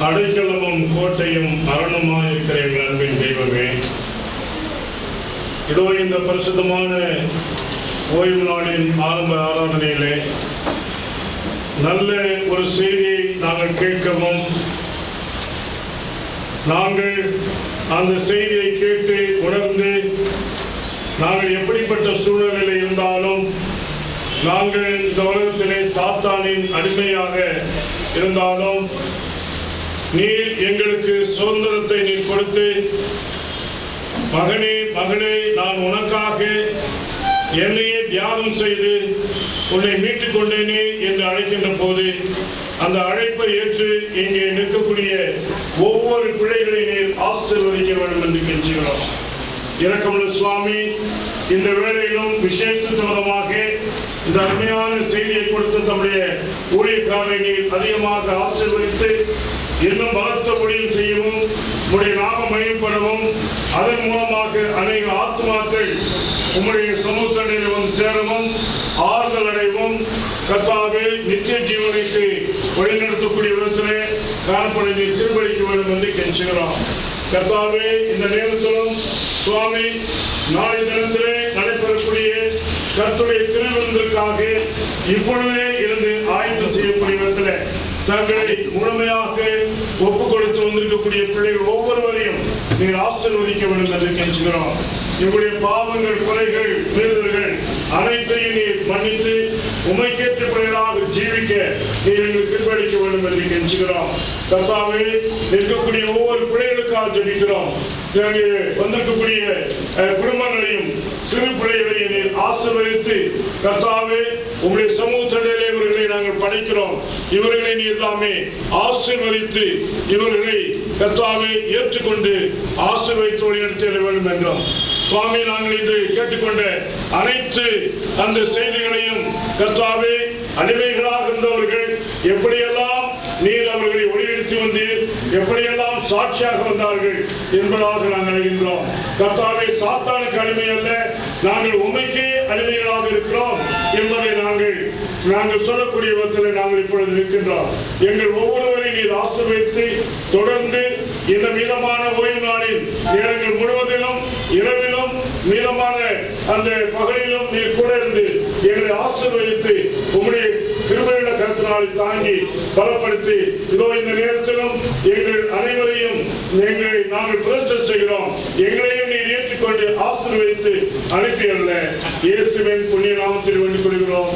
அடைக்கலமும் கோட்டையும் அரணுமாய் இருக்கிற எங்கள் அன்பின் தெய்வமே, இதோ இந்த பரிசுத்தமான ஓய்வு நாளின் ஆரம்ப ஆராதனையிலே நல்ல ஒரு செய்தியை நாங்கள் கேட்கவும், நாங்கள் அந்த செய்தியை கேட்டு உணர்ந்து நாங்கள் எப்படிப்பட்ட சூழ்நிலையில் இருந்தாலும், நாங்கள் இந்த உலகத்திலே சாத்தானின் அடிமையாக இருந்தாலும், நீர் எங்களுக்கு சுதந்திரத்தை நீர் கொடுத்து, மகனே மகளே, நான் உனக்காக என்னையே தியாகம் செய்து உன்னை மீட்டுக் கொண்டேனே என்று அழைக்கின்ற போது, அந்த அழைப்பை ஏற்று இங்கே நிற்கக்கூடிய ஒவ்வொரு பிள்ளைகளை நீர் ஆசீர்வதிக்க வேண்டும் என்று கெஞ்சுகிறோம். இரக்கமுள்ள சுவாமி, இந்த வேளையிலும் விசேஷமாக இந்த அருமையான செய்தியை கொடுத்து தம்முடைய ஊழியக்காரரை நீர் அதிகமாக ஆசீர்வதித்து இன்னும் பலத்த முடிவு செய்யவும், உம்முடைய நாமம் மகிமைப்படவும், அதன் மூலமாக அநேக ஆத்மாக்கள் உம்முடைய சமூகத்தில் வந்து சேரவும், ஆறுதல் அடைவும், கர்த்தாவே நித்திய ஜீவனுக்கு வழிநடத்தக்கூடிய விதத்திலே காணப்பட நீர் திருப்பளிக்க வேண்டும் என்று கெஞ்சுகிறோம். கர்த்தாவே, இந்த நேரத்திலும் சுவாமி நாளை தினத்திலே நடைபெறக்கூடிய கர்த்தருடைய திருவிருந்திற்காக இப்பொழுதே இருந்து ஆயத்தம் செய்யக்கூடிய விதத்திலே தங்களை முழுமையாக ஒப்புக் கொடுத்து வந்திருக்கக்கூடிய பிள்ளைகள் ஒவ்வொருவரையும் நீங்கள் ஆசீர்வதிக்க வேண்டும் என்று கெஞ்சுகிறோம். எங்களுடைய பாவங்கள், குறைகள், மீறுதல்கள் அனைத்தையும் நீர் மன்னித்து உமைக்கேற்ற பிள்ளைகளாக ஜீவிக்க நீர் எங்களுக்கு திருப்பளிக்க வேண்டும் என்று கெஞ்சுகிறோம். கர்த்தாவே, இருக்கக்கூடிய ஒவ்வொரு பிள்ளைகளுக்காக ஜெபிக்கிறோம். வந்திருக்கக்கூடிய குடும்பங்களையும் சிறு பிள்ளைகளையும் நீர் ஆசீர்வதித்து, கர்த்தாவே, உங்களுடைய சமூகத்திலே இவர்களை நாங்கள் படைக்கிறோம். இவர்களை நீர் தாமே ஆசீர்வதித்து இவர்களை கர்த்தாவே ஏற்றுக்கொண்டு ஆசீர்வதித்து வழிநடத்த வேண்டும் என்றோம். சுவாமி, நாங்கள் இன்று கேட்டுக்கொண்ட அனைத்து அந்த செய்திகளையும் கர்த்தாவே, அடிமைகளாக இருந்தவர்கள் எப்படியெல்லாம் நீர் அவர்களை ஒளிநடத்தி வந்தீர், எப்படியெல்லாம் சாட்சியாக வந்தார்கள் என்பதாக நாங்கள் அறிகின்றோம். கர்த்தாவே, சாத்தானுக்கு அடிமை அல்ல, நாங்கள் உண்மைக்கே அடிமைகளாக இருக்கிறோம் என்பதை நாங்கள் சொல்லக்கூடிய விதத்தில் நாங்கள் இப்பொழுது இருக்கின்றோம். எங்கள் ஒவ்வொருவரையும் நீர் ஆசீர்வதித்து தொடர்ந்து இந்த மீதமான ஓய்வு நாளில் நேரங்கள் முழுவதிலும் இரவிலும் மீதமான அந்த பகலிலும் நீர் கூட இருந்து எங்களை ஆசீர்வதித்து உம்முடைய கிருபையுள்ள கருத்தினாலை தாங்கி பலப்படுத்தி, இதோ இந்த நேரத்திலும் எங்கள் அனைவரையும் நாங்கள் பிரதிஷ்டை செய்கிறோம். எங்களையும் நீர் ஏற்றுக்கொண்டு ஆசீர்வதித்து அனுப்பியல்ல இயேசுவின் புண்ணிய நாமத்தில் வேண்டிக் கொள்கிறோம்.